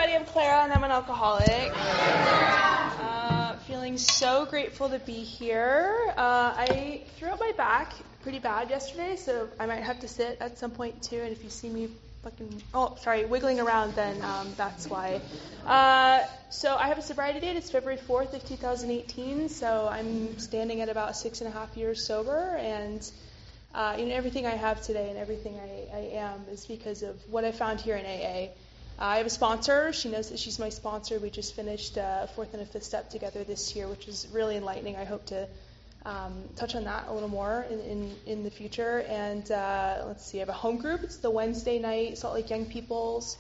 everybody. I'm Clara, and I'm an alcoholic. Feeling so grateful to be here. I threw out my back pretty bad yesterday, so I might have to sit at some point too. And if you see me wiggling around, then that's why. So I have a sobriety date. It's February 4th of 2018. So I'm standing at about 6.5 years sober, and everything I have today and everything I am is because of what I found here in AA. I have a sponsor. She knows that she's my sponsor. We just finished a fourth and a fifth step together this year, which is really enlightening. I hope to touch on that a little more in the future. And let's see, I have a home group. It's the Wednesday night Salt Lake Young People's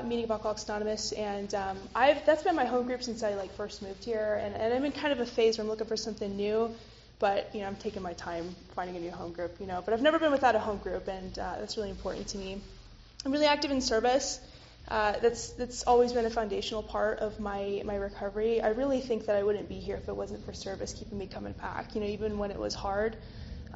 meeting of Alcoholics Anonymous, and that's been my home group since I first moved here. And I'm in kind of a phase where I'm looking for something new. But, I'm taking my time finding a new home group, But I've never been without a home group, and that's really important to me. I'm really active in service. That's always been a foundational part of my recovery. I really think that I wouldn't be here if it wasn't for service keeping me coming back, even when it was hard.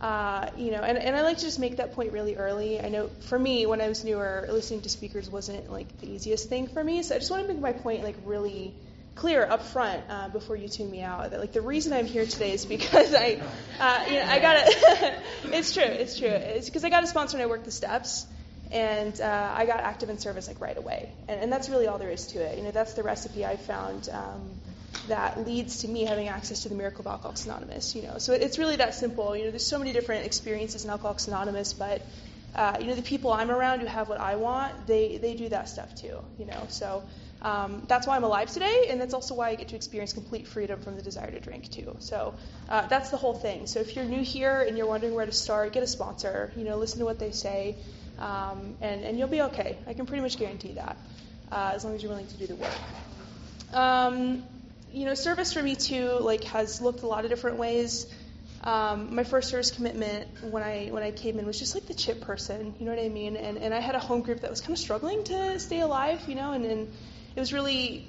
And I like to just make that point really early. I know for me, when I was newer, listening to speakers wasn't, the easiest thing for me. So I just want to make my point, really clear up front before you tune me out that the reason I'm here today is because I got it. It's true. It's because I got a sponsor and I worked the steps, and I got active in service right away, and that's really all there is to it. That's the recipe I found that leads to me having access to the miracle of Alcoholics Anonymous. So it's really that simple. There's so many different experiences in Alcoholics Anonymous, but the people I'm around who have what I want, they do that stuff too. So. That's why I'm alive today, and that's also why I get to experience complete freedom from the desire to drink, too. So that's the whole thing. So if you're new here and you're wondering where to start, get a sponsor, listen to what they say, and you'll be okay. I can pretty much guarantee that, as long as you're willing to do the work. Service for me, too, has looked a lot of different ways. My first service commitment when I came in was just the chip person, you know what I mean? And I had a home group that was kind of struggling to stay alive, and it was really,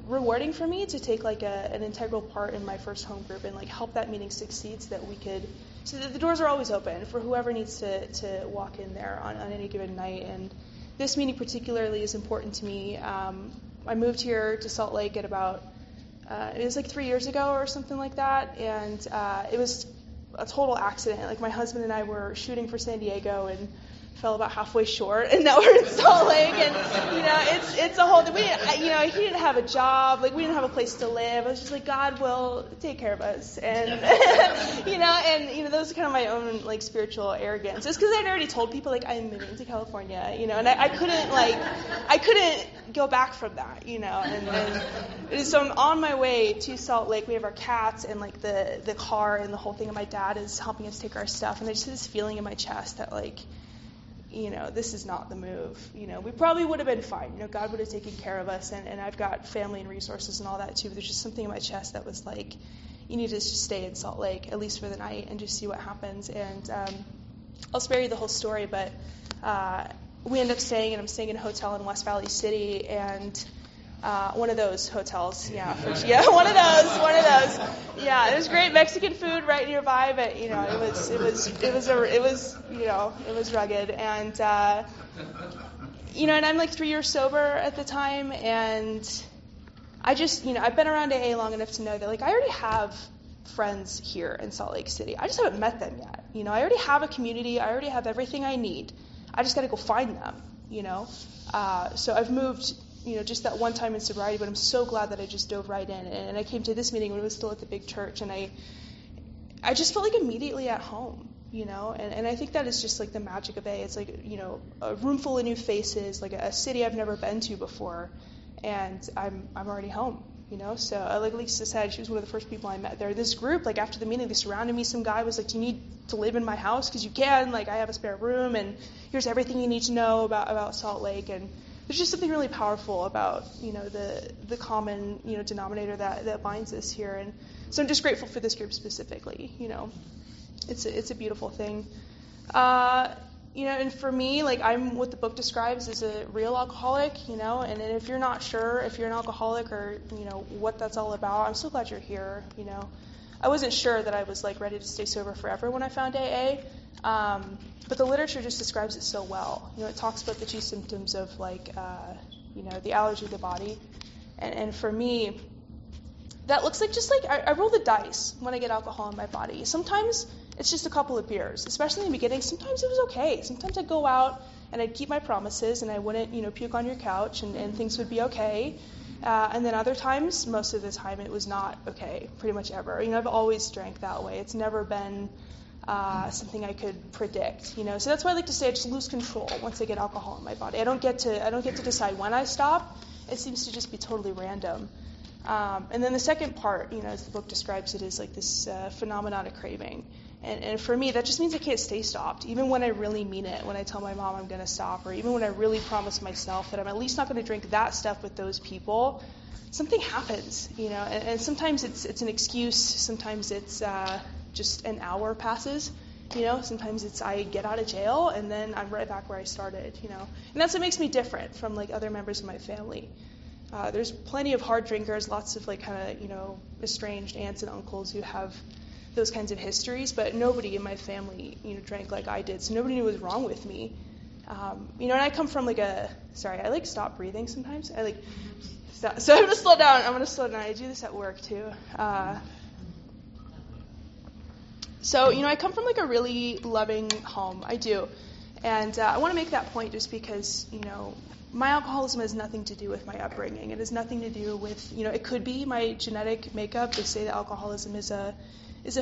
rewarding for me to take an integral part in my first home group and help that meeting succeed so that the doors are always open for whoever needs to walk in there on any given night. And this meeting particularly is important to me. I moved here to Salt Lake at about, it was 3 years ago or something like that, and it was a total accident. My husband and I were shooting for San Diego and fell about halfway short, and now we're in Salt Lake, and it's a whole. We didn't, he didn't have a job, we didn't have a place to live. I was just God will take care of us, and those are kind of my own so arrogance. It's because I'd already told people I'm moving to California, and I couldn't go back from that, and so I'm on my way to Salt Lake. We have our cats and the car and the whole thing, and my dad is helping us take our stuff, and I just had this feeling in my chest that this is not the move. We probably would have been fine. God would have taken care of us, and I've got family and resources and all that too. But there's just something in my chest that was you need to just stay in Salt Lake, at least for the night, and just see what happens. And I'll spare you the whole story, but we end up staying, and I'm staying in a hotel in West Valley City, and one of those hotels, one of those. Yeah, there's great Mexican food right nearby, but it was rugged, and and I'm 3 years sober at the time, and I just I've been around AA long enough to know that I already have friends here in Salt Lake City. I just haven't met them yet. I already have a community. I already have everything I need. I just got to go find them. So I've moved. Just that one time in sobriety, but I'm so glad that I just dove right in. And I came to this meeting when it was still at the big church, and I just felt immediately at home, and I think that is just the magic of AA. It's a room full of new faces, a city I've never been to before, and I'm already home, So like Lisa said, she was one of the first people I met there. This group, after the meeting, they surrounded me. Some guy was do you need to live in my house? Because you can. I have a spare room, and here's everything you need to know about Salt Lake. And there's just something really powerful about, the common, denominator that binds us here. And so I'm just grateful for this group specifically, It's a beautiful thing. And for me, I'm what the book describes as a real alcoholic, and if you're not sure if you're an alcoholic or, what that's all about, I'm so glad you're here, I wasn't sure that I was ready to stay sober forever when I found AA. But the literature just describes it so well. It talks about the two symptoms of the allergy of the body. And for me, that looks like just like I roll the dice when I get alcohol in my body. Sometimes it's just a couple of beers, especially in the beginning. Sometimes it was okay. Sometimes I'd go out and I'd keep my promises and I wouldn't, puke on your couch and things would be okay. And then other times, most of the time, it was not okay, pretty much ever. I've always drank that way. It's never been something I could predict. So that's why I like to say I just lose control once I get alcohol in my body. I don't get to decide when I stop. It seems to just be totally random. And then the second part, as the book describes it, is like this phenomenon of craving. And for me, that just means I can't stay stopped, even when I really mean it, when I tell my mom I'm going to stop, or even when I really promise myself that I'm at least not going to drink that stuff with those people. Something happens, and sometimes it's an excuse, sometimes it's just an hour passes, sometimes it's I get out of jail and then I'm right back where I started, and that's what makes me different from like other members of my family. There's plenty of hard drinkers, lots of like kind of, estranged aunts and uncles who have those kinds of histories, but nobody in my family, drank like I did, so nobody knew what was wrong with me. And I come from I stop breathing sometimes. So I'm going to slow down. I do this at work too. I come from a really loving home. I do. And I want to make that point just because, my alcoholism has nothing to do with my upbringing. It has nothing to do with, it could be my genetic makeup. They say that alcoholism is a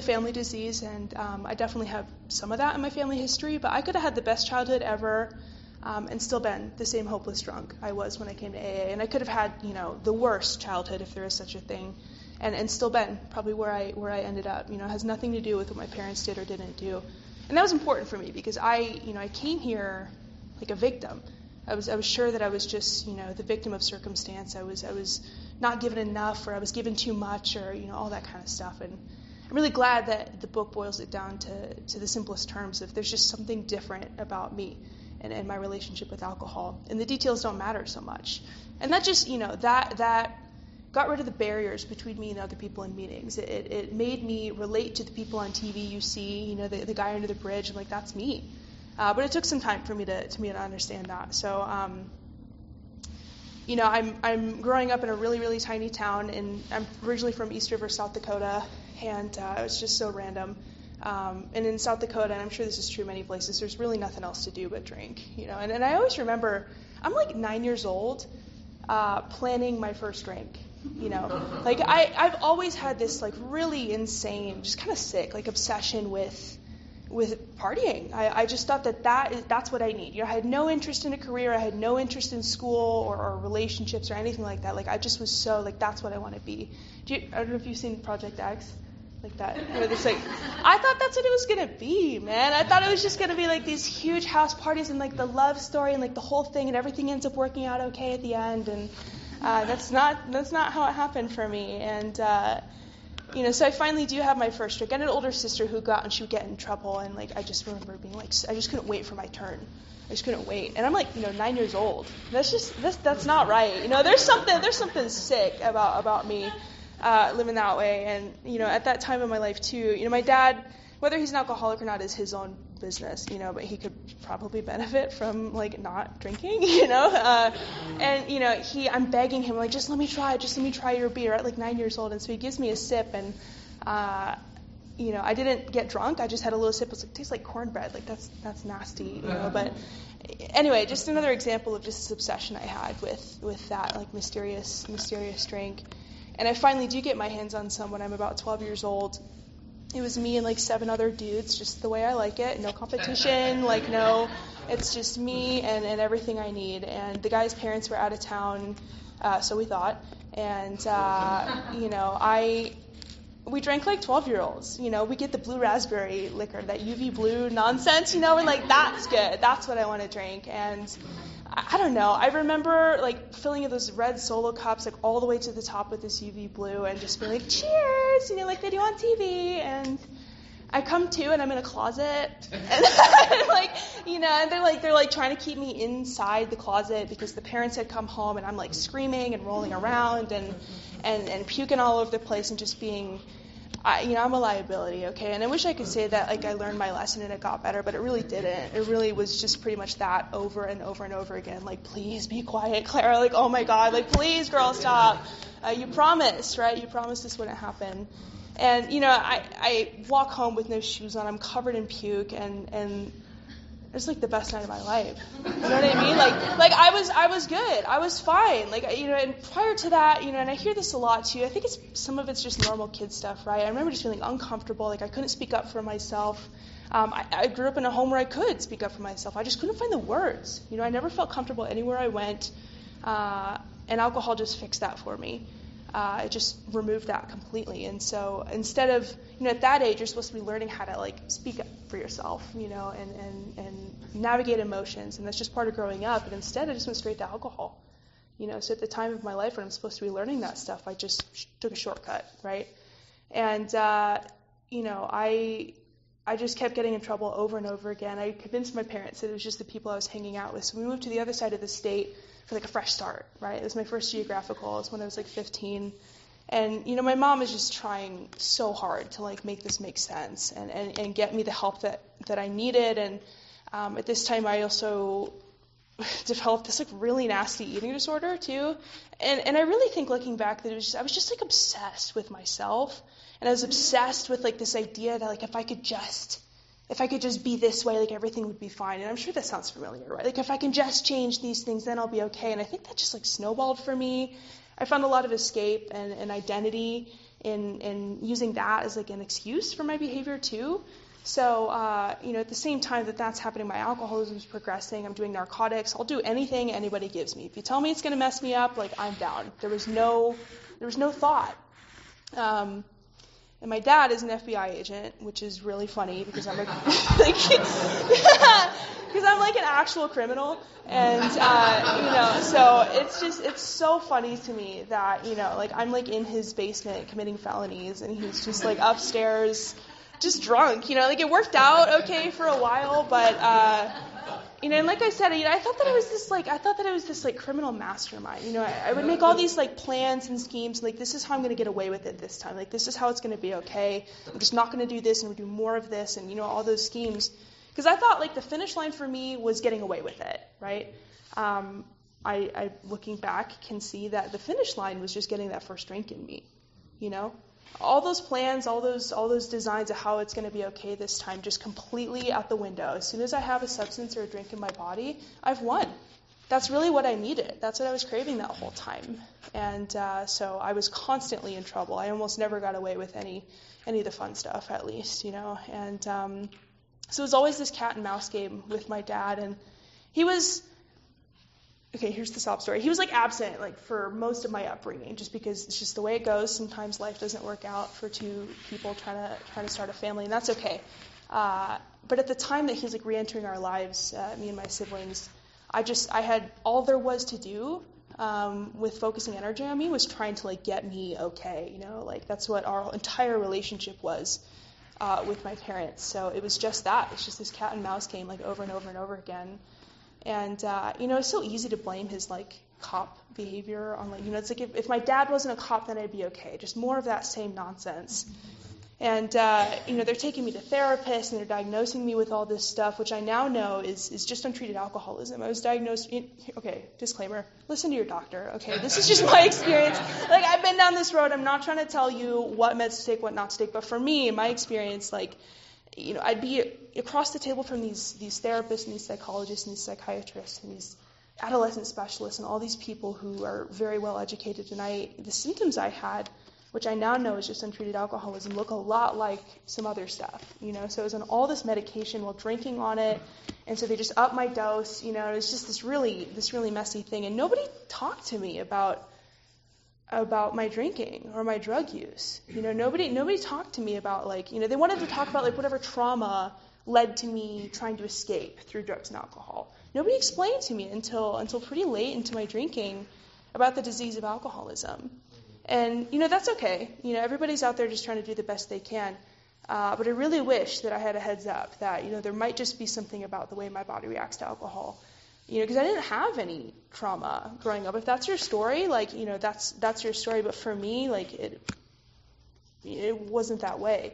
family disease, and I definitely have some of that in my family history, but I could have had the best childhood ever and still been the same hopeless drunk I was when I came to AA, and I could have had, the worst childhood, if there is such a thing, and still been probably where I ended up. It has nothing to do with what my parents did or didn't do. And that was important for me because I came here like a victim. I was sure that I was just, the victim of circumstance. I was not given enough, or I was given too much, or, all that kind of stuff. And I'm really glad that the book boils it down to the simplest terms of there's just something different about me and my relationship with alcohol. And the details don't matter so much. And that just, that got rid of the barriers between me and other people in meetings. It made me relate to the people on TV you see, the guy under the bridge. I'm like, that's me. But it took some time for me to understand that. So, I'm growing up in a really, really tiny town, and I'm originally from East River, South Dakota, and it was just so random. And in South Dakota, and I'm sure this is true many places, there's really nothing else to do but drink, And I always remember, I'm 9 years old, planning my first drink, I've always had this really insane, just kind of sick, obsession with partying. I just thought that's what I need. I had no interest in a career. I had no interest in school or relationships or anything like that. I just was so that's what I want to be. I don't know if you've seen Project X, that. I thought that's what it was gonna be, man. I thought it was just gonna be these huge house parties and the love story and the whole thing, and everything ends up working out okay at the end. And that's not how it happened for me. And so I finally do have my first drink. I had an older sister who she would get in trouble, and I just remember being I just couldn't wait for my turn. I just couldn't wait. And I'm 9 years old. That's not right. There's something sick about me living that way. And at that time in my life too, my dad, whether he's an alcoholic or not is his own business, but he could probably benefit from not drinking, and I'm begging him just let me try your beer at 9 years old. And so he gives me a sip, and I didn't get drunk. I just had a little sip. It was it tastes like cornbread. That's nasty, But anyway, just another example of just this obsession I had with that mysterious drink. And I finally do get my hands on some when I'm about 12 years old. It was me and 7 other dudes, just the way I like it. No competition, no. It's just me and everything I need. And the guy's parents were out of town, so we thought. And we drank 12-year-olds. We get the blue raspberry liquor, that UV blue nonsense. We're that's good. That's what I want to drink. And I don't know. I remember filling those red Solo cups all the way to the top with this UV blue, and just being cheers, like they do on TV. And I come to, and I'm in a closet, and and they're trying to keep me inside the closet because the parents had come home, and I'm screaming and rolling around and puking all over the place and just being I'm a liability, okay? And I wish I could say that, like, I learned my lesson and it got better, but it really didn't. It really was just pretty much that over and over and over again. Like, please be quiet, Clara. Like, oh my God. Like, please, girl, stop. You promised, right? You promised this wouldn't happen. And, I walk home with no shoes on. I'm covered in puke, and it's like the best night of my life. You know what I mean? Like I was good. I was fine. Like, and prior to that, and I hear this a lot too. I think some of it's just normal kid stuff, right? I remember just feeling uncomfortable. Like I couldn't speak up for myself. I grew up in a home where I could speak up for myself. I just couldn't find the words. I never felt comfortable anywhere I went. And alcohol just fixed that for me. It just removed that completely. And so instead of, at that age, you're supposed to be learning how to, like, speak up for yourself, and navigate emotions. And that's just part of growing up. And instead, I just went straight to alcohol. So at the time of my life when I'm supposed to be learning that stuff, I just took a shortcut, right? And, I just kept getting in trouble over and over again. I convinced my parents that it was just the people I was hanging out with. So we moved to the other side of the state for like a fresh start, right? It was my first geographical. It was when I was like 15. And, my mom was just trying so hard to like make this make sense and get me the help that I needed. And at this time I also developed this like really nasty eating disorder too. And I really think looking back that I was just like obsessed with myself. And I was obsessed with like this idea that like if I could just be this way, like everything would be fine. And I'm sure that sounds familiar, right? Like if I can just change these things, then I'll be okay. And I think that just like snowballed for me. I found a lot of escape and identity in using that as like an excuse for my behavior too. So, at the same time that's happening, my alcoholism is progressing. I'm doing narcotics. I'll do anything anybody gives me. If you tell me it's going to mess me up, like I'm down. There was no thought. And my dad is an FBI agent, which is really funny because I'm like, because I'm like an actual criminal, and so it's so funny to me that like I'm like in his basement committing felonies, and he's just like upstairs, just drunk. Like it worked out okay for a while, but and like I said, I thought that it was this criminal mastermind. I would make all these like plans and schemes, like this is how I'm going to get away with it this time. Like this is how it's going to be okay. I'm just not going to do this, and we'll do more of this, and all those schemes. Because I thought like the finish line for me was getting away with it, right? I looking back can see that the finish line was just getting that first drink in me. All those plans, all those designs of how it's going to be okay this time, just completely out the window. As soon as I have a substance or a drink in my body, I've won. That's really what I needed. That's what I was craving that whole time. And so I was constantly in trouble. I almost never got away with any of the fun stuff, at least, And so it was always this cat and mouse game with my dad. And he was... Okay, here's the sob story. He was like absent like for most of my upbringing, just because it's just the way it goes. Sometimes life doesn't work out for two people trying to start a family, and that's okay. But at the time that he was like re-entering our lives, me and my siblings, I had all there was to do with focusing energy on me was trying to like get me okay. Like that's what our entire relationship was with my parents. So it was just that. It's just this cat and mouse game like over and over and over again. And, it's so easy to blame his, like, cop behavior on, like, it's like if my dad wasn't a cop, then I'd be okay. Just more of that same nonsense. And, they're taking me to therapists, and they're diagnosing me with all this stuff, which I now know is just untreated alcoholism. I was diagnosed, disclaimer, listen to your doctor, okay? This is just my experience. Like, I've been down this road. I'm not trying to tell you what meds to take, what not to take. But for me, in my experience, like, I'd be across the table from these therapists and these psychologists and these psychiatrists and these adolescent specialists and all these people who are very well educated. And the symptoms I had, which I now know is just untreated alcoholism, look a lot like some other stuff. So I was on all this medication while drinking on it, and so they just upped my dose. It was just this really messy thing, and nobody talked to me about my drinking or my drug use. Nobody talked to me about they wanted to talk about like whatever trauma led to me trying to escape through drugs and alcohol. Nobody explained to me until pretty late into my drinking about the disease of alcoholism. And that's okay. Everybody's out there just trying to do the best they can. But I really wish that I had a heads up that there might just be something about the way my body reacts to alcohol. Because I didn't have any trauma growing up. If that's your story, that's your story. But for me, it wasn't that way.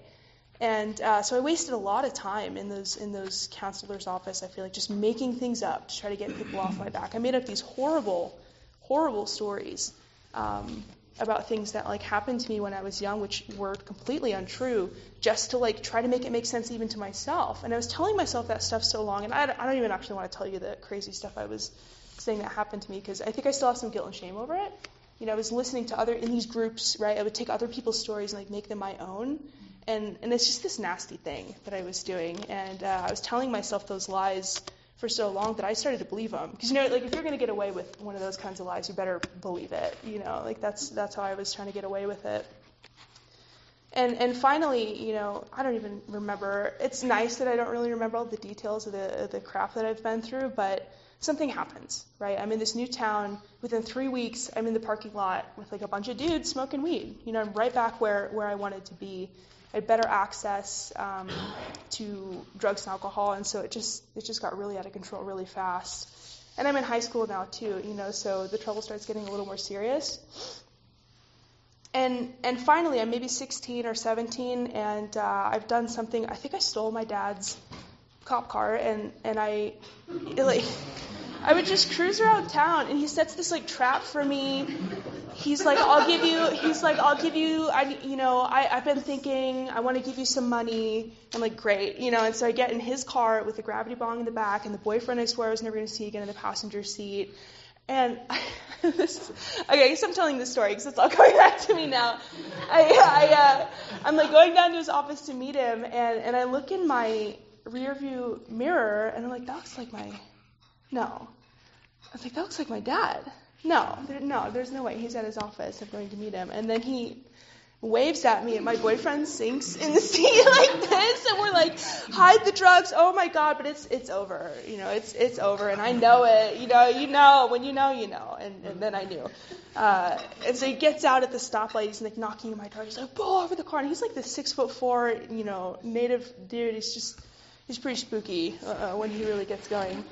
And so I wasted a lot of time in those counselors' office, I feel like, just making things up to try to get people off my back. I made up these horrible, horrible stories about things that, like, happened to me when I was young, which were completely untrue, just to, like, try to make it make sense even to myself. And I was telling myself that stuff so long, and I don't even actually want to tell you the crazy stuff I was saying that happened to me, because I think I still have some guilt and shame over it. You know, I was listening to in these groups, right, I would take other people's stories and, like, make them my own. And it's just this nasty thing that I was doing. And I was telling myself those lies for so long that I started to believe them. Because, you know, like, if you're going to get away with one of those kinds of lies, you better believe it. You know, like, that's how I was trying to get away with it. And finally, you know, I don't even remember. It's nice that I don't really remember all the details of the crap that I've been through, but something happens, right? I'm in this new town. Within 3 weeks, I'm in the parking lot with, like, a bunch of dudes smoking weed. You know, I'm right back where I wanted to be. I had better access to drugs and alcohol, and so it just got really out of control really fast. And I'm in high school now too, you know, so the trouble starts getting a little more serious. And finally, I'm maybe 16 or 17, and I've done something. I think I stole my dad's cop car, and I would just cruise around town, and he sets this, like, trap for me. He's like, I've been thinking, I want to give you some money. I'm like, great, you know, and so I get in his car with the gravity bong in the back, and the boyfriend I swear I was never going to see again in the passenger seat. And I guess I'm telling this story because it's all coming back to me now. I'm like going down to his office to meet him, and I look in my rear view mirror, and I'm like, that looks like no. I was like, that looks like my dad. No, there's no way. He's at his office. I'm going to meet him. And then he waves at me, and my boyfriend sinks in the seat like this, and we're like, hide the drugs. Oh my God, but it's over. You know, it's over, and I know it. You know, when you know, you know. And then I knew. And so he gets out at the stoplight. He's like knocking on my door. He's like, pull over the car. And he's like this 6'4", you know, native dude. He's pretty spooky when he really gets going.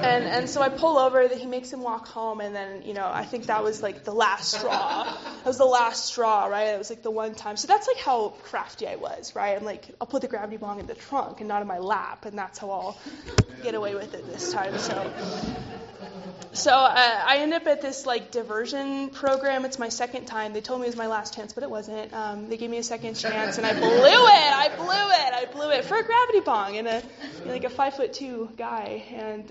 And so I pull over, that he makes him walk home, and then, you know, I think that was like the last straw. That was the last straw, right? It was like the one time. So that's like how crafty I was, right? I'm like, I'll put the gravity bong in the trunk and not in my lap, and that's how I'll get away with it this time. So I end up at this, like, diversion program. It's my second time. They told me it was my last chance, but it wasn't. They gave me a second chance, and I blew it for a gravity bong and a 5'2" guy. And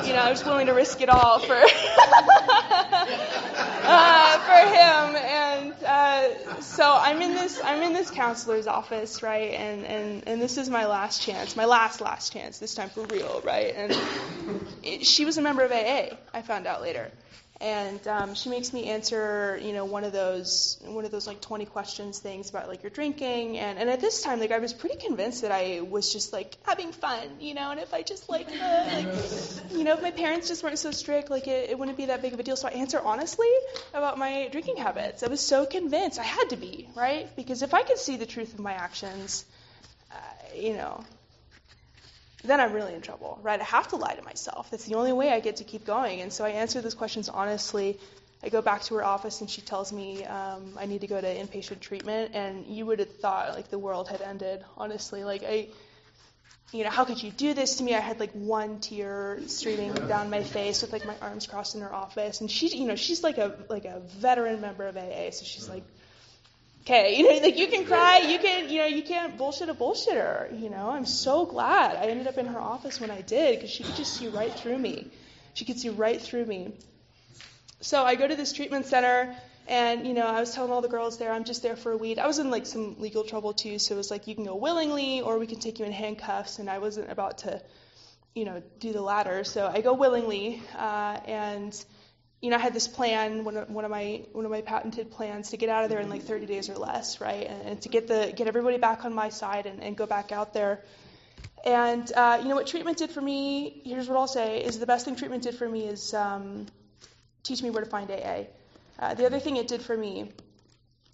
you know, I was willing to risk it all for him. And so I'm in this counselor's office, right? And this is my last chance, my last chance, this time for real, right? And she was a member of AA, I found out later. And she makes me answer, you know, one of those like 20 questions things about, like, your drinking. And at this time, like, I was pretty convinced that I was just, like, having fun, you know. And if I just you know, if my parents just weren't so strict, like, it wouldn't be that big of a deal. So I answer honestly about my drinking habits. I was so convinced. I had to be, right? Because if I could see the truth of my actions, you know, then I'm really in trouble, right? I have to lie to myself. That's the only way I get to keep going. And so I answer those questions honestly. I go back to her office, and she tells me I need to go to inpatient treatment. And you would have thought, like, the world had ended, honestly. Like, you know, how could you do this to me? I had, like, one tear streaming down my face with, like, my arms crossed in her office. And she, you know, she's like a veteran member of AA, so she's like, okay, you know, like, you can cry, you can't bullshit a bullshitter, you know. I'm so glad I ended up in her office when I did, because she could just see right through me. She could see right through me. So I go to this treatment center, and, you know, I was telling all the girls there, I'm just there for a week. I was in, like, some legal trouble too, so it was like, you can go willingly, or we can take you in handcuffs, and I wasn't about to, you know, do the latter. So I go willingly, and, you know, I had this plan, one of my patented plans, to get out of there in like 30 days or less, right? And to get everybody back on my side and go back out there. And you know what treatment did for me? Here's what I'll say: is the best thing treatment did for me is teach me where to find AA. The other thing it did for me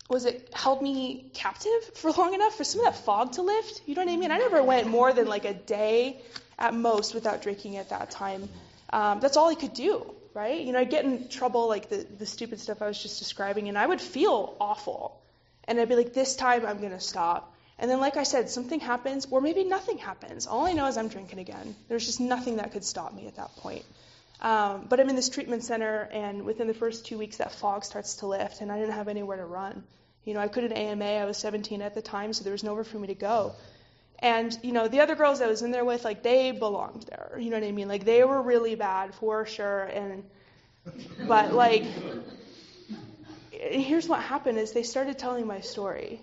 was it held me captive for long enough for some of that fog to lift. You know what I mean? I never went more than like a day at most without drinking at that time. That's all I could do. right? I'd get in trouble, like the stupid stuff I was just describing, and I would feel awful. And I'd be like, this time I'm going to stop. And then, like I said, something happens, or maybe nothing happens. All I know is I'm drinking again. There's just nothing that could stop me at that point. But I'm in this treatment center, and within the first 2 weeks, that fog starts to lift, and I didn't have anywhere to run. I couldn't AMA. I was 17 at the time, so there was nowhere for me to go. And, the other girls I was in there with, like, they belonged there. You know what I mean? Like, they were really bad, for sure. But, like, here's what happened is they started telling my story.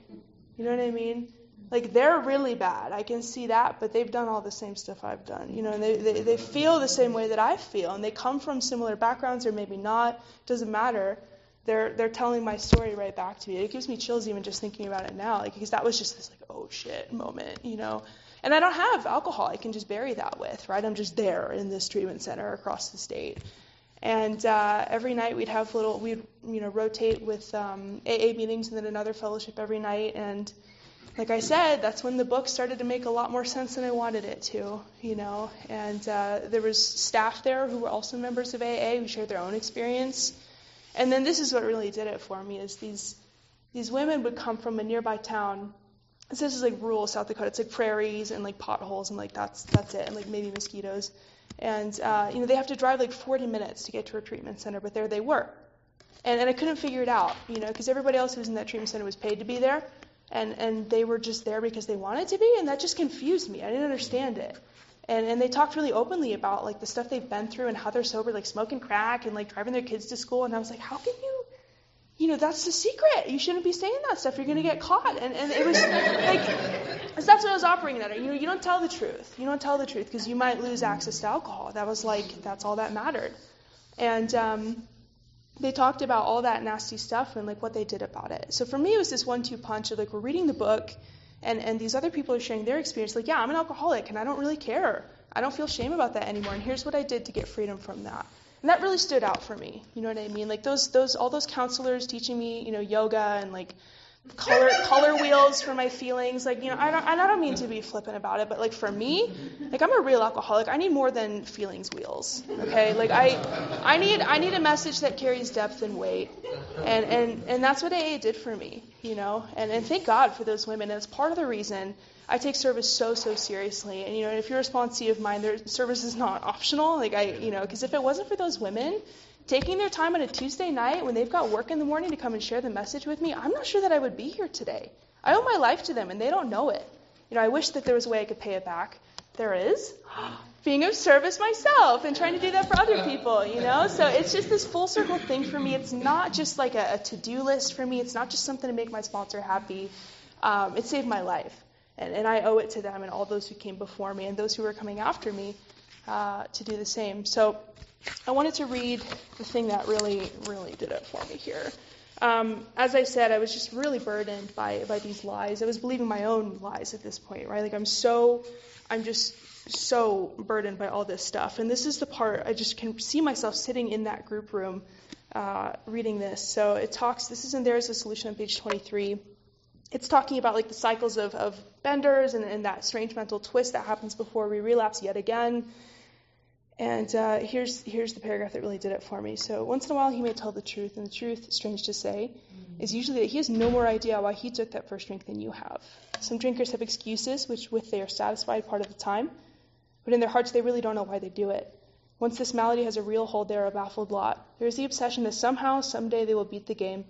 You know what I mean? Like, they're really bad. I can see that, but they've done all the same stuff I've done. And they feel the same way that I feel, and they come from similar backgrounds, or maybe not. Doesn't matter. They're telling my story right back to me. It gives me chills even just thinking about it now, because that was just this, like, oh shit moment, And I don't have alcohol I can just bury that with, right? I'm just there in this treatment center across the state. And every night we'd rotate with AA meetings and then another fellowship every night. And like I said, that's when the book started to make a lot more sense than I wanted it to, And there was staff there who were also members of AA who shared their own experience. And then this is what really did it for me, is these women would come from a nearby town. So this is like rural South Dakota. It's like prairies and like potholes and like that's it, and like maybe mosquitoes. And they have to drive like 40 minutes to get to a treatment center, but there they were. And I couldn't figure it out, because everybody else who was in that treatment center was paid to be there. And they were just there because they wanted to be, and that just confused me. I didn't understand it. And they talked really openly about like the stuff they've been through and how they're sober, like smoking crack and like driving their kids to school. And I was like, how can you, that's the secret. You shouldn't be saying that stuff. You're going to get caught. And it was like, that's what I was operating at. You don't tell the truth. You don't tell the truth because you might lose access to alcohol. That was like, that's all that mattered. And they talked about all that nasty stuff and like what they did about it. So for me, it was this 1-2 punch of like, we're reading the book and these other people are sharing their experience. Like, yeah, I'm an alcoholic and I don't really care. I don't feel shame about that anymore. And here's what I did to get freedom from that. And that really stood out for me. You know what I mean? Like all those counselors teaching me, yoga and like color wheels for my feelings. Like, I don't mean to be flippant about it, but like for me, like I'm a real alcoholic. I need more than feelings wheels. Okay? Like I need a message that carries depth and weight. And that's what AA did for me, and thank God for those women. And it's part of the reason I take service so seriously. And, if you're a sponsee of mine, their service is not optional. Like because if it wasn't for those women taking their time on a Tuesday night when they've got work in the morning to come and share the message with me, I'm not sure that I would be here today. I owe my life to them, and they don't know it. I wish that there was a way I could pay it back. There is. Being of service myself and trying to do that for other people, So it's just this full circle thing for me. It's not just like a to-do list for me. It's not just something to make my sponsor happy. It saved my life. And I owe it to them and all those who came before me and those who were coming after me to do the same. So I wanted to read the thing that really, really did it for me here. As I said, I was just really burdened by these lies. I was believing my own lies at this point, right? Like I'm just so burdened by all this stuff. And this is the part I just can see myself sitting in that group room reading this. So it talks, this is in There is a Solution on page 23. It's talking about like the cycles of benders and that strange mental twist that happens before we relapse yet again. And here's the paragraph that really did it for me. So once in a while he may tell the truth, and the truth, strange to say, is usually that he has no more idea why he took that first drink than you have. Some drinkers have excuses, with they are satisfied part of the time, but in their hearts they really don't know why they do it. Once this malady has a real hold, they are a baffled lot. There is the obsession that somehow, someday they will beat the game,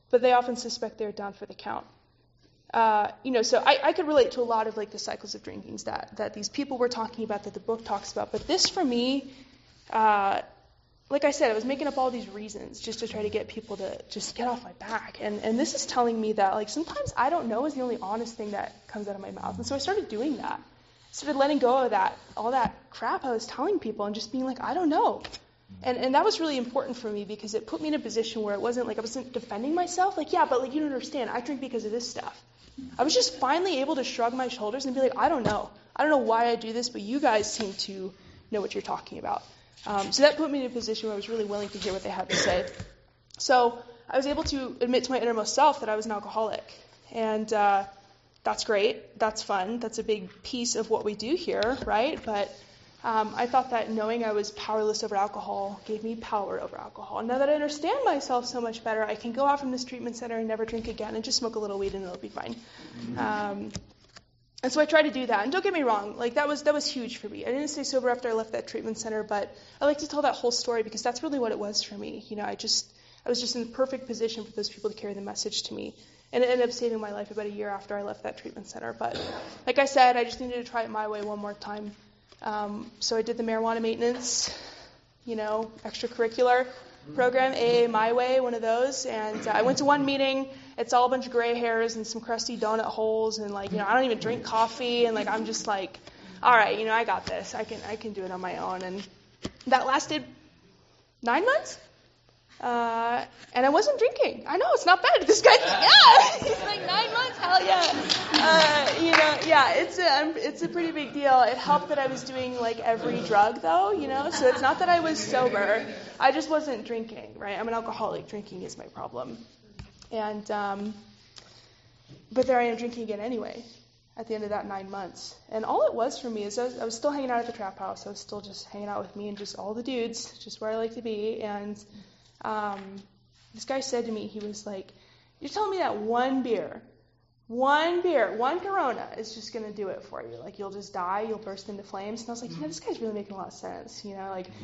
but they often suspect they are down for the count. So I could relate to a lot of like the cycles of drinkings that these people were talking about, that the book talks about. But this for me, like I said, I was making up all these reasons just to try to get people to just get off my back. And this is telling me that like sometimes I don't know is the only honest thing that comes out of my mouth. And so I started doing that. I started letting go of all that crap I was telling people and just being like, I don't know. And that was really important for me because it put me in a position where it wasn't like I wasn't defending myself. Like, yeah, but like you don't understand. I drink because of this stuff. I was just finally able to shrug my shoulders and be like, I don't know. I don't know why I do this, but you guys seem to know what you're talking about. So that put me in a position where I was really willing to hear what they had to say. So I was able to admit to my innermost self that I was an alcoholic. And that's great. That's fun. That's a big piece of what we do here, right? But I thought that knowing I was powerless over alcohol gave me power over alcohol. And now that I understand myself so much better, I can go out from this treatment center and never drink again and just smoke a little weed and it'll be fine. And so I tried to do that. And don't get me wrong, like that was huge for me. I didn't stay sober after I left that treatment center, but I like to tell that whole story because that's really what it was for me. I was just in the perfect position for those people to carry the message to me. And it ended up saving my life about a year after I left that treatment center. But like I said, I just needed to try it my way one more time. So I did the marijuana maintenance, extracurricular program, AA My Way, one of those. And I went to one meeting. It's all a bunch of gray hairs and some crusty donut holes. And I don't even drink coffee. And I'm just like, all right, I got this. I can do it on my own. And that lasted 9 months. And I wasn't drinking. I know, it's not bad. This guy's he's like 9 months, hell yeah. It's a pretty big deal. It helped that I was doing every drug though, so it's not that I was sober. I just wasn't drinking, right? I'm an alcoholic. Drinking is my problem. And, but there I am drinking again anyway at the end of that 9 months. And all it was for me is I was still hanging out at the trap house. I was still just hanging out with me and just all the dudes, just where I like to be. And this guy said to me, he was like, you're telling me that one Corona is just going to do it for you. You'll just die, you'll burst into flames. And I was like, this guy's really making a lot of sense, and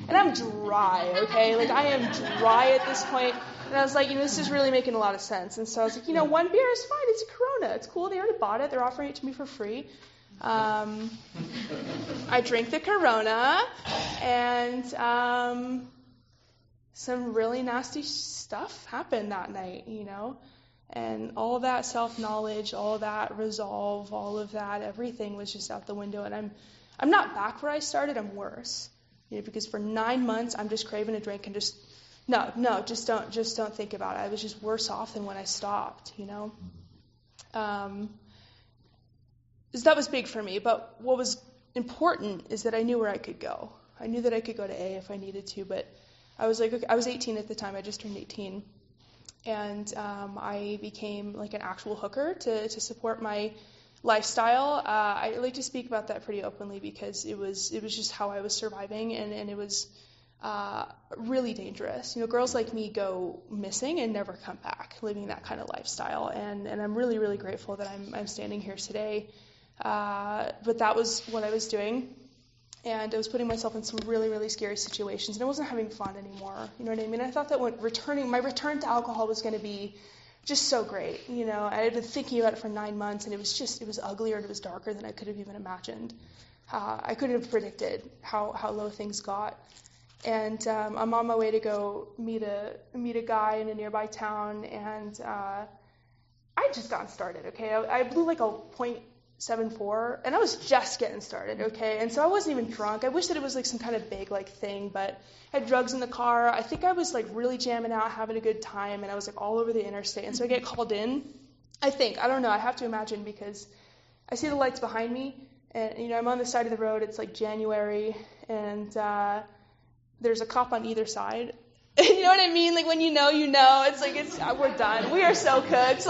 I'm dry, okay? I am dry at this point. And I was like, this is really making a lot of sense. And so I was like, one beer is fine. It's a Corona. It's cool. They already bought it. They're offering it to me for free. I drank the Corona, and some really nasty stuff happened that night, and all that self-knowledge, all that resolve, all of that, everything was just out the window. And I'm not back where I started. I'm worse, because for 9 months I'm just craving a drink and just don't think about it. I was just worse off than when I stopped, So that was big for me. But what was important is that I knew where I could go. I knew that I could go to A if I needed to, but I was 18 at the time. I just turned 18. And I became an actual hooker to support my lifestyle. I like to speak about that pretty openly because it was just how I was surviving, and it was really dangerous. Girls like me go missing and never come back living that kind of lifestyle. And I'm really, really grateful that I'm standing here today. But that was what I was doing. And I was putting myself in some really, really scary situations, and I wasn't having fun anymore. You know what I mean? I thought that my return to alcohol was going to be just so great. I had been thinking about it for 9 months, and it was uglier and it was darker than I could have even imagined. I couldn't have predicted how low things got. And I'm on my way to go meet a guy in a nearby town, and I had just gotten started. Okay, I blew a 0.74, and I was just getting started, okay? And so I wasn't even drunk. I wish that it was some kind of big thing, but I had drugs in the car. I think I was really jamming out, having a good time, and I was all over the interstate. And so I get called in. I don't know. I have to imagine because I see the lights behind me, and I'm on the side of the road. It's January, and there's a cop on either side. You know what I mean? When you know. It's we're done. We are so cooked.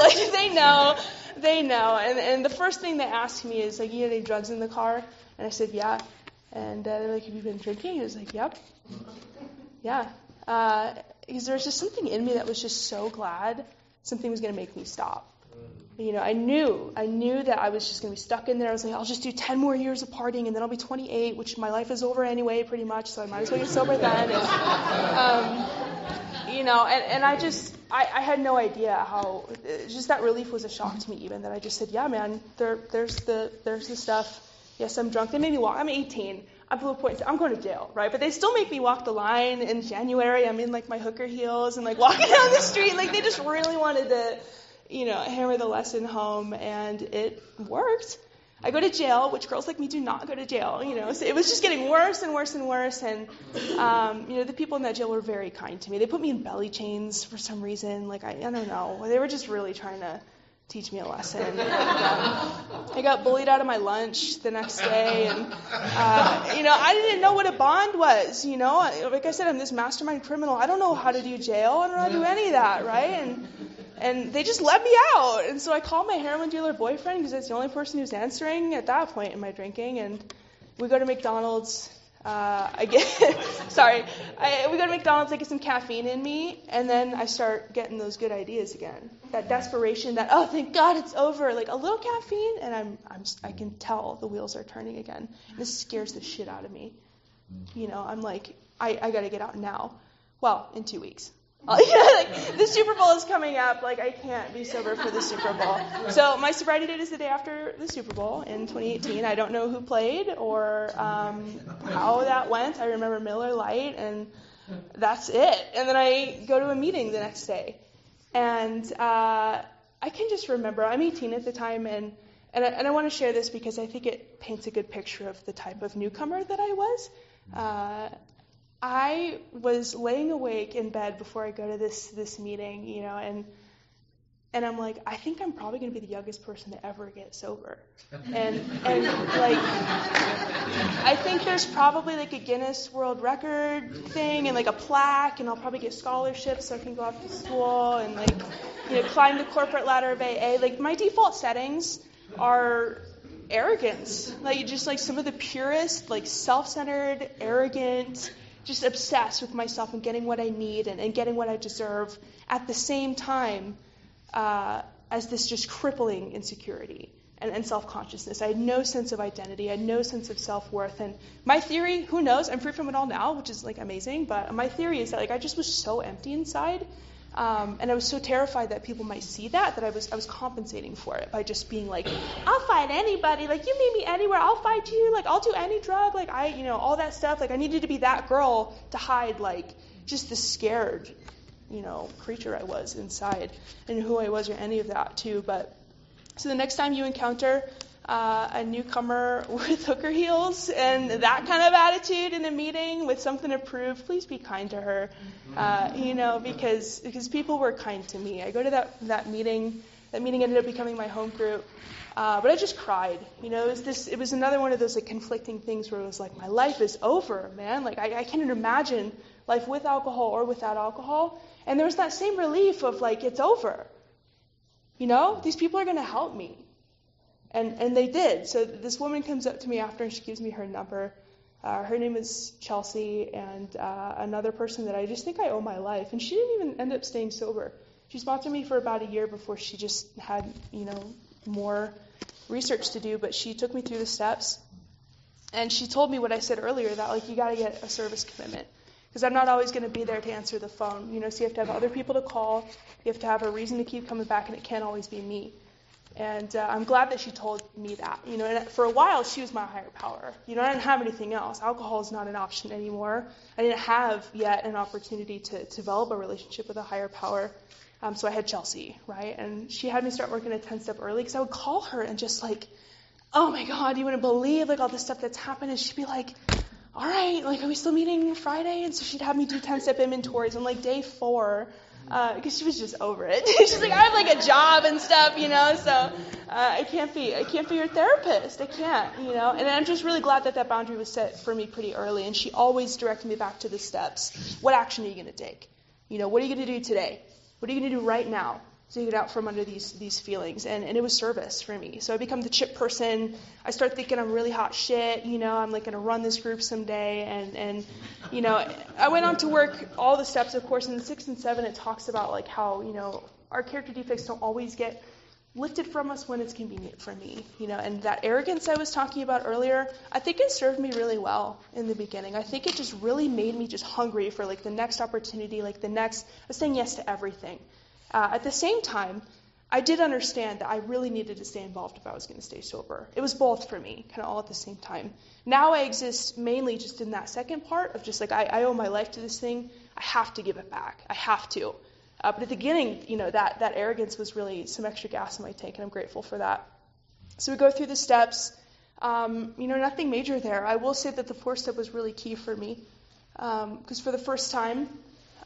They know. And the first thing they asked me is, you have any drugs in the car? And I said, yeah. And they're like, have you been drinking? I was like, yep. Yeah. Because there was just something in me that was just so glad something was going to make me stop. I knew that I was just going to be stuck in there. I was like, I'll just do 10 more years of partying, and then I'll be 28, which my life is over anyway, pretty much, so I might as well get sober then. And I had no idea how, just that relief was a shock to me even, that I just said, yeah, man, there's the stuff. Yes, I'm drunk. They made me walk. I'm 18. I blew a point. I'm going to jail, right? But they still make me walk the line in January. I'm in my hooker heels and walking down the street. They just really wanted to, hammer the lesson home, and it worked. I go to jail, which girls like me do not go to jail, so it was just getting worse and worse and worse, and, the people in that jail were very kind to me. They put me in belly chains for some reason, I don't know. They were just really trying to teach me a lesson. And, I got bullied out of my lunch the next day, and, I didn't know what a bond was, Like I said, I'm this mastermind criminal. I don't know how to do jail. I don't know how to do any of that, right? And they just let me out. And so I called my heroin dealer boyfriend because that's the only person who's answering at that point in my drinking. And we go to McDonald's. I get, we go to McDonald's, I get some caffeine in me, and then I start getting those good ideas again. That desperation, that, oh, thank God it's over, like a little caffeine, and I can tell the wheels are turning again. This scares the shit out of me. I'm like, I got to get out now. Well, in 2 weeks. The Super Bowl is coming up. Like, I can't be sober for the Super Bowl. So my sobriety date is the day after the Super Bowl in 2018. I don't know who played or how that went. I remember Miller Lite, and that's it. And then I go to a meeting the next day. And I can just remember, I'm 18 at the time, and I want to share this because I think it paints a good picture of the type of newcomer that I was. I was laying awake in bed before I go to this meeting, and I'm like, I think I'm probably going to be the youngest person to ever get sober. And like, I think there's probably like a Guinness World Record thing and like a plaque, and I'll probably get scholarships so I can go off to school and like, climb the corporate ladder of AA. Like, my default settings are arrogance, like just like some of the purest, like self-centered, arrogant, just obsessed with myself and getting what I need and getting what I deserve at the same time as this just crippling insecurity and self-consciousness. I had no sense of identity. I had no sense of self-worth. And my theory, who knows, I'm free from it all now, which is like amazing, but my theory is that like I just was so empty inside. And I was so terrified that people might see that I was compensating for it by just being like, I'll fight anybody, like you meet me anywhere, I'll fight you, like I'll do any drug, like all that stuff. Like I needed to be that girl to hide like just the scared, creature I was inside and who I was or any of that too. But so the next time you encounter a newcomer with hooker heels and that kind of attitude in a meeting with something to prove, please be kind to her, because people were kind to me. I go to that meeting. That meeting ended up becoming my home group, but I just cried. It was another one of those like conflicting things where it was like, my life is over, man. Like I can't imagine life with alcohol or without alcohol. And there was that same relief of like, it's over. These people are going to help me. And they did. So this woman comes up to me after and she gives me her number. Her name is Chelsea, and another person that I just think I owe my life. And she didn't even end up staying sober. She sponsored me for about a year before she just had, more research to do. But she took me through the steps. And she told me what I said earlier, that like you got to get a service commitment. Because I'm not always going to be there to answer the phone. So you have to have other people to call. You have to have a reason to keep coming back, and it can't always be me. And I'm glad that she told me that. And for a while, she was my higher power. I didn't have anything else. Alcohol is not an option anymore. I didn't have yet an opportunity to develop a relationship with a higher power. So I had Chelsea, right? And she had me start working a 10-step early because I would call her and just like, oh my God, you wouldn't believe like all this stuff that's happened. And she'd be like, all right, like, are we still meeting Friday? And so she'd have me do 10-step inventories on like day 4. Because she was just over it. She's like, I have like a job and stuff, so I can't be your therapist. I can't, and I'm just really glad that boundary was set for me pretty early. And she always directed me back to the steps. What action are you going to take? What are you going to do today? What are you going to do right now to get out from under these feelings? And it was service for me. So I become the chip person. I start thinking I'm really hot shit. I'm like going to run this group someday. And I went on to work all the steps, of course. In the 6 and 7, it talks about like how, our character defects don't always get lifted from us when it's convenient for me. And that arrogance I was talking about earlier, I think it served me really well in the beginning. I think it just really made me just hungry for like the next opportunity, I was saying yes to everything. At the same time, I did understand that I really needed to stay involved if I was going to stay sober. It was both for me, kind of all at the same time. Now I exist mainly just in that second part of just like, I owe my life to this thing. I have to give it back. I have to. But at the beginning, that arrogance was really some extra gas in my tank, and I'm grateful for that. So we go through the steps. Nothing major there. I will say that the 4th step was really key for me. Because for the first time,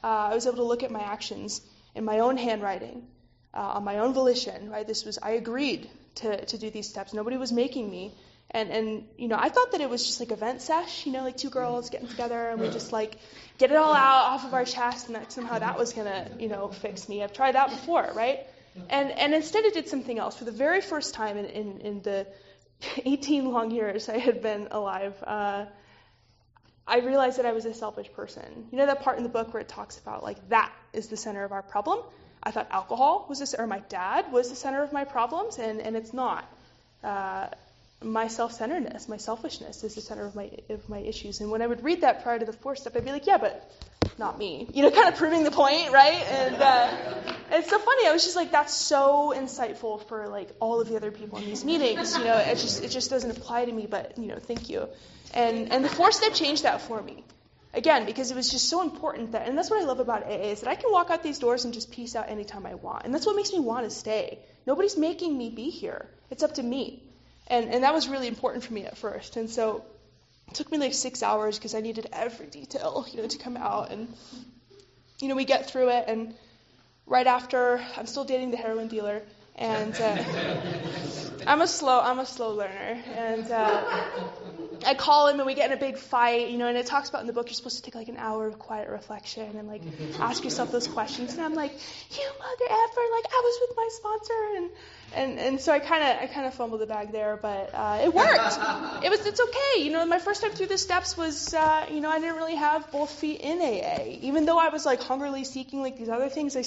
I was able to look at my actions in my own handwriting, on my own volition, right? I agreed to do these steps. Nobody was making me. And I thought that it was just like event sesh, like 2 girls getting together and we just like get it all out off of our chest, and that somehow that was going to, fix me. I've tried that before, right? And instead it did something else. For the very first time in the 18 long years I had been alive, I realized that I was a selfish person. You know that part in the book where it talks about, like, that is the center of our problem? I thought alcohol was or my dad was the center of my problems, and it's not. My self-centeredness, my selfishness is the center of my issues. And when I would read that prior to the 4th step, I'd be like, yeah, but not me. You know, kind of proving the point, right? And it's so funny. I was just like, that's so insightful for, like, all of the other people in these meetings. You know, it just doesn't apply to me, but, you know, thank you. And the 4th step changed that for me. Again, because it was just so important that, and that's what I love about AA, is that I can walk out these doors and just peace out anytime I want. And that's what makes me want to stay. Nobody's making me be here. It's up to me. And that was really important for me at first. And so it took me like 6 hours because I needed every detail, you know, to come out. And, you know, we get through it. And right after, I'm still dating the heroin dealer. And I'm a slow learner. And I call him and we get in a big fight, you know, and it talks about in the book you're supposed to take like an hour of quiet reflection and like ask yourself those questions. And I'm like, you mother effer, like I was with my sponsor, and so I kind of fumbled the bag there, but it worked. It's okay, you know. My first time through the steps was, you know, I didn't really have both feet in AA, even though I was like hungrily seeking like these other things. I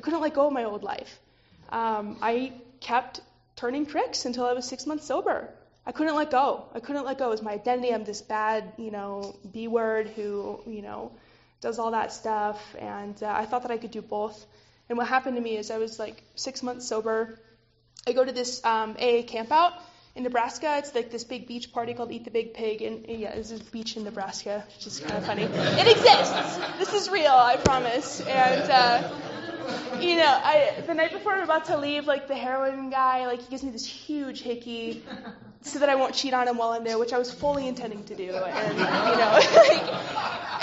couldn't let go of my old life. I kept turning tricks until I was 6 months sober. I couldn't let go. It was my identity. I'm this bad, you know, B word who, you know, does all that stuff. And I thought that I could do both. And what happened to me is I was like 6 months sober. I go to this AA camp out in Nebraska. It's like this big beach party called Eat the Big Pig. And yeah, there's this beach in Nebraska, which is kind of funny. It exists. This is real, I promise. And, you know, the night before I'm about to leave, like the heroin guy, like he gives me this huge hickey so that I won't cheat on him while I'm there, which I was fully intending to do. And, you know, like,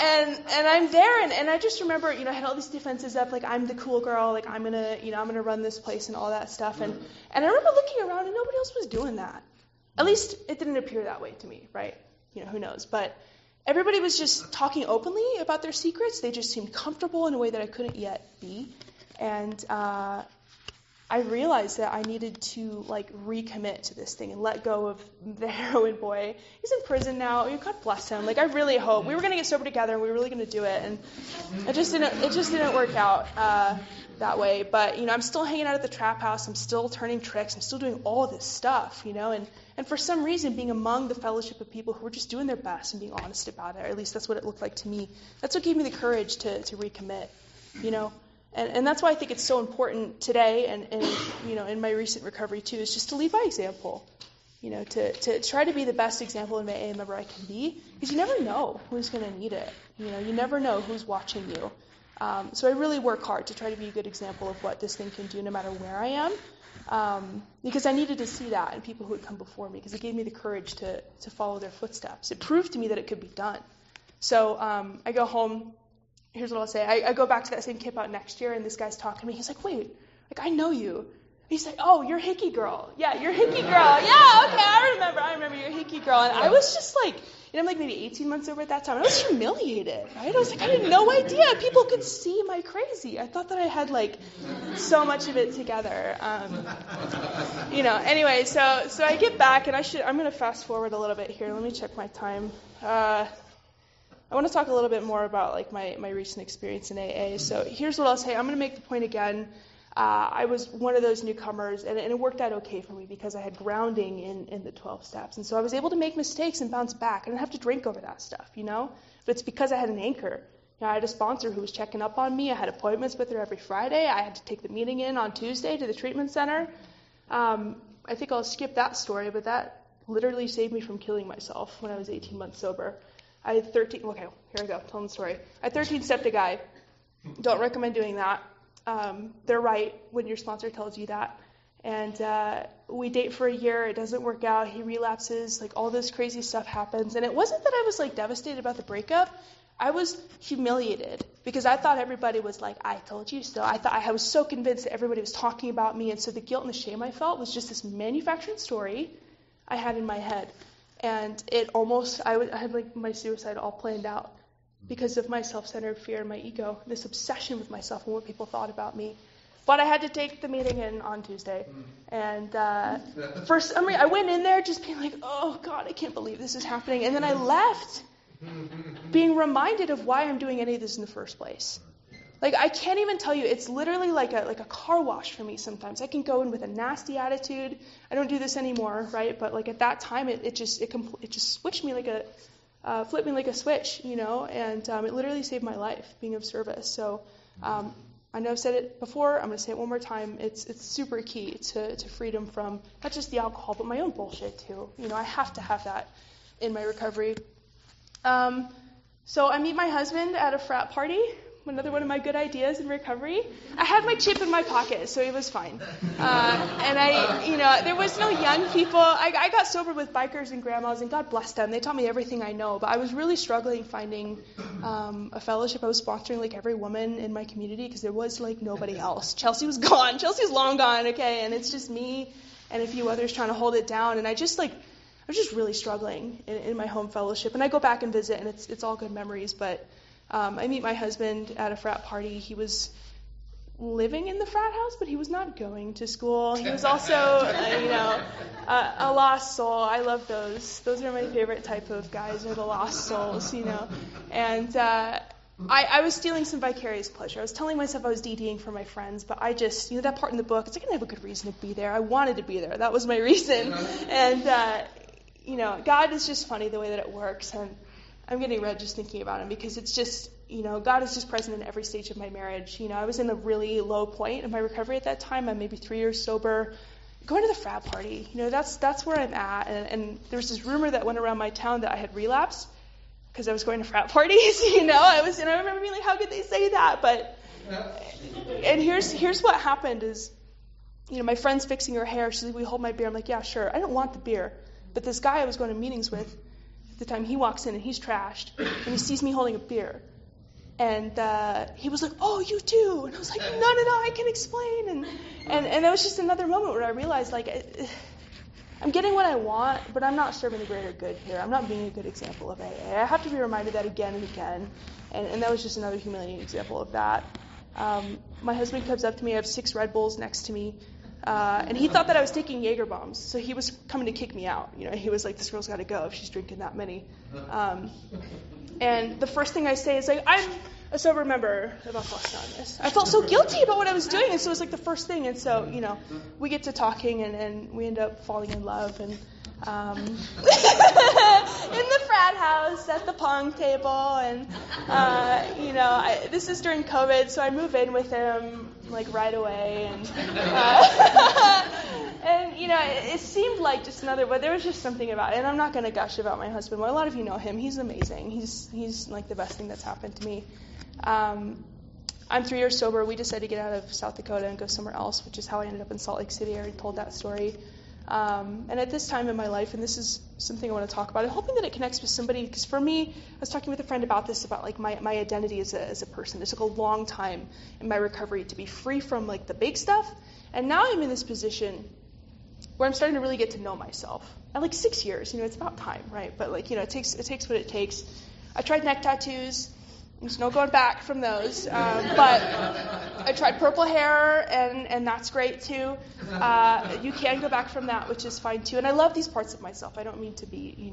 and I'm there, and I just remember, you know, I had all these defenses up, like I'm the cool girl, like I'm gonna run this place and all that stuff. And I remember looking around and nobody else was doing that. At least it didn't appear that way to me, right? You know, who knows? But everybody was just talking openly about their secrets. They just seemed comfortable in a way that I couldn't yet be. And I realized that I needed to like recommit to this thing and let go of the heroin boy. He's in prison now. God bless him. Like I really hope we were going to get sober together and we were really going to do it, and it just didn't work out that way. But you know, I'm still hanging out at the trap house. I'm still turning tricks. I'm still doing all this stuff. You know, and for some reason, being among the fellowship of people who were just doing their best and being honest about it, or at least that's what it looked like to me. That's what gave me the courage to recommit. You know. And that's why I think it's so important today and you know, in my recent recovery too, is just to lead by example. You know, to try to be the best example in my AA member I can be, because you never know who's going to need it. You know, you never know who's watching you. So I really work hard to try to be a good example of what this thing can do no matter where I am. Because I needed to see that in people who had come before me, because it gave me the courage to follow their footsteps. It proved to me that it could be done. So I go home. Here's what I'll say. I go back to that same camp out next year, and this guy's talking to me. He's like, wait, like, I know you. He's like, oh, you're Hickey Girl. Yeah, you're Hickey Girl. Yeah, okay, I remember you're Hickey Girl. And I was just like, you know, I'm like maybe 18 months over at that time. And I was humiliated, right? I was like, I had no idea people could see my crazy. I thought that I had, like, so much of it together. You know, anyway, so I get back, and I'm going to fast forward a little bit here. Let me check my time. I want to talk a little bit more about like my recent experience in AA. So here's what I'll say. I'm going to make the point again. I was one of those newcomers, and it worked out okay for me because I had grounding in the 12 steps. And so I was able to make mistakes and bounce back. I didn't have to drink over that stuff, you know? But it's because I had an anchor. You know, I had a sponsor who was checking up on me. I had appointments with her every Friday. I had to take the meeting in on Tuesday to the treatment center. I think I'll skip that story, but that literally saved me from killing myself when I was 18 months sober. I had 13, okay, here I go, telling the story. I 13-stepped a guy. Don't recommend doing that. They're right when your sponsor tells you that. And we date for a year, it doesn't work out, he relapses, like all this crazy stuff happens. And it wasn't that I was like devastated about the breakup. I was humiliated because I thought everybody was like, I told you so. I was so convinced that everybody was talking about me. And so the guilt and the shame I felt was just this manufactured story I had in my head. And it almost, I had like my suicide all planned out because of my self-centered fear and my ego, this obsession with myself and what people thought about me. But I had to take the meeting in on Tuesday. And for some reason, I went in there just being like, oh God, I can't believe this is happening. And then I left being reminded of why I'm doing any of this in the first place. Like, I can't even tell you, it's literally like a car wash for me sometimes. I can go in with a nasty attitude. I don't do this anymore, right? But like at that time, it just switched me flipped me like a switch, and it literally saved my life, being of service. So I know I've said it before, I'm going to say it one more time. It's super key to freedom from not just the alcohol, but my own bullshit too. I have to have that in my recovery. So I meet my husband at a frat party. Another one of my good ideas in recovery. I had my chip in my pocket, so it was fine. And there was no young people. I got sober with bikers and grandmas, and God bless them. They taught me everything I know. But I was really struggling finding a fellowship. I was sponsoring like every woman in my community because there was like nobody else. Chelsea was gone. Chelsea was long gone, okay? And it's just me and a few others trying to hold it down. And I was just really struggling in my home fellowship. And I go back and visit, and it's all good memories, but I meet my husband at a frat party. He was living in the frat house, but he was not going to school. He was also, a lost soul. I love those. Those are my favorite type of guys, are the lost souls, And I was stealing some vicarious pleasure. I was telling myself I was DDing for my friends, but I just, that part in the book, it's like I didn't have a good reason to be there. I wanted to be there. That was my reason. And, God is just funny the way that it works. And I'm getting red just thinking about him because it's just, God is just present in every stage of my marriage. I was in a really low point of my recovery at that time. I'm maybe 3 years sober. Going to the frat party, that's where I'm at. And there was this rumor that went around my town that I had relapsed because I was going to frat parties. I remember being like, how could they say that? But, and here's what happened is, my friend's fixing her hair. She's like, will you hold my beer? I'm like, yeah, sure. I don't want the beer. But this guy I was going to meetings with, at the time, he walks in and he's trashed, and he sees me holding a beer. And he was like, oh, you do? And I was like, no, I can explain. And that was just another moment where I realized, I'm getting what I want, but I'm not serving the greater good here. I'm not being a good example of AA. I have to be reminded that again and again. And that was just another humiliating example of that. My husband comes up to me. I have 6 Red Bulls next to me. And he thought that I was taking Jaeger bombs, so he was coming to kick me out. He was like, this girl's got to go if she's drinking that many. And the first thing I say is like, I'm a sober member of Alcoholics Anonymous. I felt so guilty about what I was doing, and so it was like the first thing. And so, we get to talking, and we end up falling in love. And in the frat house at the pong table, and this is during COVID, so I move in with him like right away, and it seemed like just another, but there was just something about it. And I'm not going to gush about my husband. Well, a lot of you know him. He's amazing. He's like the best thing that's happened to me. I'm 3 years sober. We decided to get out of South Dakota and go somewhere else, which is how I ended up in Salt Lake City. I already told that story. And at this time in my life, and this is something I want to talk about, I'm hoping that it connects with somebody, because for me, I was talking with a friend about this, about like my identity as a person. It took a long time in my recovery to be free from like the big stuff, and now I'm in this position where I'm starting to really get to know myself. At like 6 years, it's about time, right? But it takes what it takes. I tried neck tattoos. There's no going back from those. But I tried purple hair, and that's great too. You can go back from that, which is fine too. And I love these parts of myself. I don't mean to be,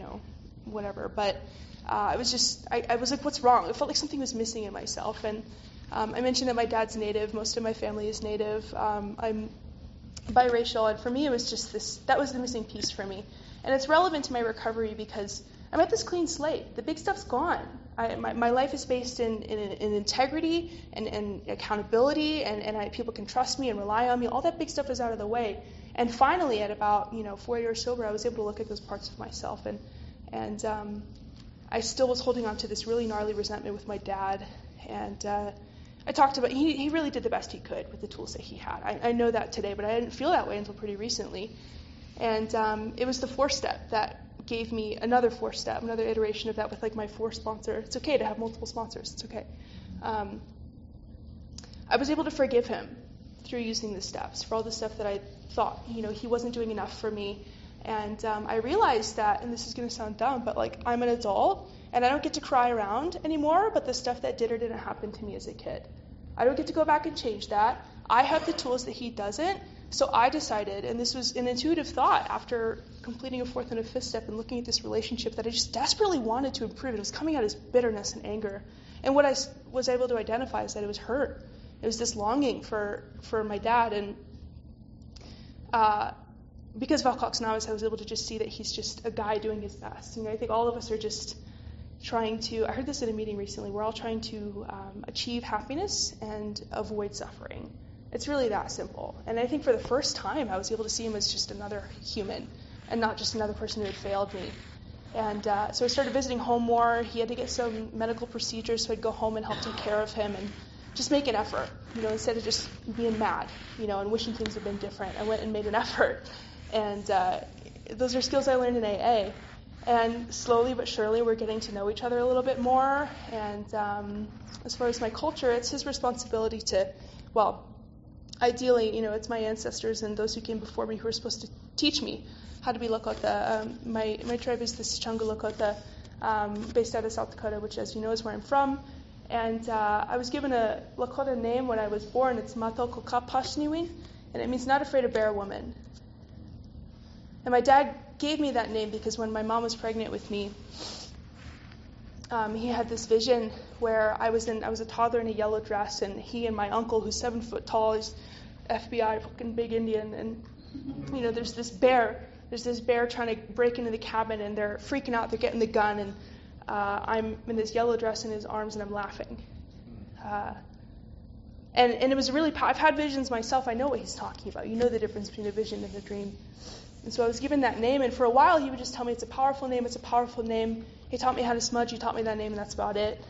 whatever. But I was like, what's wrong? It felt like something was missing in myself. And I mentioned that my dad's Native. Most of my family is Native. I'm biracial, and for me, it was just that was the missing piece for me. And it's relevant to my recovery because I'm at this clean slate. The big stuff's gone. My life is based in integrity and accountability, and people can trust me and rely on me. All that big stuff is out of the way. And finally, at about 4 years sober, I was able to look at those parts of myself, and I still was holding on to this really gnarly resentment with my dad. And I talked about he really did the best he could with the tools that he had. I know that today, but I didn't feel that way until pretty recently. And it was the 4-step that gave me another 4-step, another iteration of that with like my 4 sponsor. It's okay to have multiple sponsors. It's okay. I was able to forgive him through using the steps for all the stuff that I thought, he wasn't doing enough for me. And I realized that, and this is going to sound dumb, but like I'm an adult and I don't get to cry around anymore, but the stuff that did or didn't happen to me as a kid. I don't get to go back and change that. I have the tools that he doesn't. So I decided, and this was an intuitive thought after completing a fourth and a fifth step and looking at this relationship, that I just desperately wanted to improve. It was coming out as bitterness and anger. And what I was able to identify is that it was hurt. It was this longing for my dad. And because of Alcoholics Anonymous, I was able to just see that he's just a guy doing his best. I think all of us are just trying to, I heard this in a meeting recently, we're all trying to achieve happiness and avoid suffering. It's really that simple. And I think for the first time, I was able to see him as just another human and not just another person who had failed me. And so I started visiting home more. He had to get some medical procedures, so I'd go home and help take care of him and just make an effort, instead of just being mad, and wishing things had been different. I went and made an effort. And those are skills I learned in AA. And slowly but surely, we're getting to know each other a little bit more. And as far as my culture, it's his responsibility to, ideally, it's my ancestors and those who came before me who are supposed to teach me how to be Lakota. My tribe is the Sichanga Lakota, based out of South Dakota, which, as you know, is where I'm from. And I was given a Lakota name when I was born. It's Matokokapashniwin, and it means not afraid of bear woman. And my dad gave me that name because when my mom was pregnant with me, he had this vision where I was a toddler in a yellow dress, and he and my uncle, who's 7 foot tall, he's FBI, fucking big Indian, and there's this bear trying to break into the cabin, and they're freaking out, they're getting the gun, and I'm in this yellow dress in his arms, and I'm laughing. And it was really, I've had visions myself, I know what he's talking about. You know the difference between a vision and a dream. And so I was given that name, and for a while he would just tell me it's a powerful name, it's a powerful name. He taught me how to smudge, he taught me that name, and that's about it.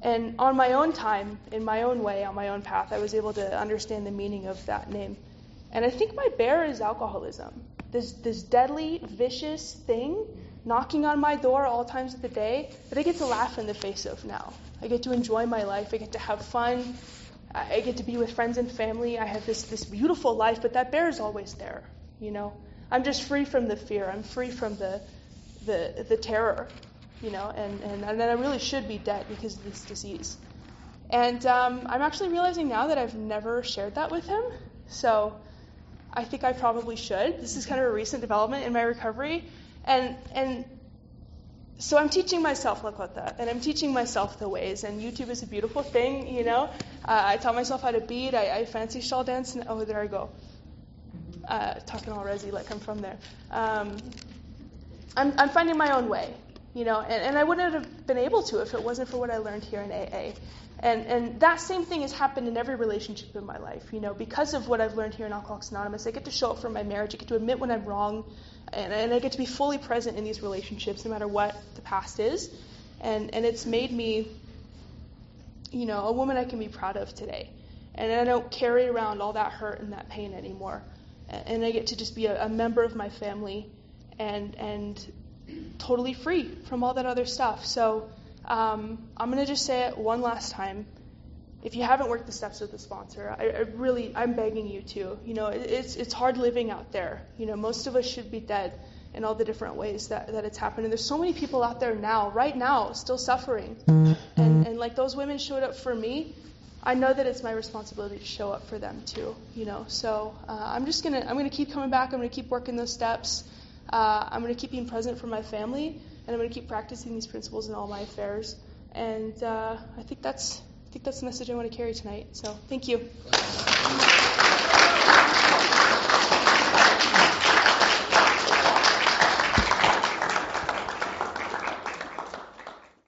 And on my own time, in my own way, on my own path, I was able to understand the meaning of that name. And I think my bear is alcoholism. This deadly, vicious thing knocking on my door all times of the day that I get to laugh in the face of now. I get to enjoy my life, I get to have fun, I get to be with friends and family. I have this beautiful life, but that bear is always there, I'm just free from the fear. I'm free from the terror, and I really should be dead because of this disease. And I'm actually realizing now that I've never shared that with him. So I think I probably should. This is kind of a recent development in my recovery. And so I'm teaching myself Lakota, and I'm teaching myself the ways, and YouTube is a beautiful thing, I taught myself how to bead, I fancy shawl dance, and there I go. Talking all resi like I'm from there. I'm finding my own way, and I wouldn't have been able to if it wasn't for what I learned here in AA. And that same thing has happened in every relationship in my life, because of what I've learned here in Alcoholics Anonymous. I get to show up for my marriage, I get to admit when I'm wrong, and I get to be fully present in these relationships no matter what the past is. And it's made me, a woman I can be proud of today. And I don't carry around all that hurt and that pain anymore. And I get to just be a member of my family and totally free from all that other stuff. So I'm going to just say it one last time. If you haven't worked the steps with a sponsor, I'm begging you to. It's hard living out there. Most of us should be dead in all the different ways that it's happened. And there's so many people out there right now, still suffering. And like those women showed up for me, I know that it's my responsibility to show up for them too. So I'm gonna keep coming back. I'm gonna keep working those steps. I'm gonna keep being present for my family, and I'm gonna keep practicing these principles in all my affairs. And I think that's the message I want to carry tonight. So thank you.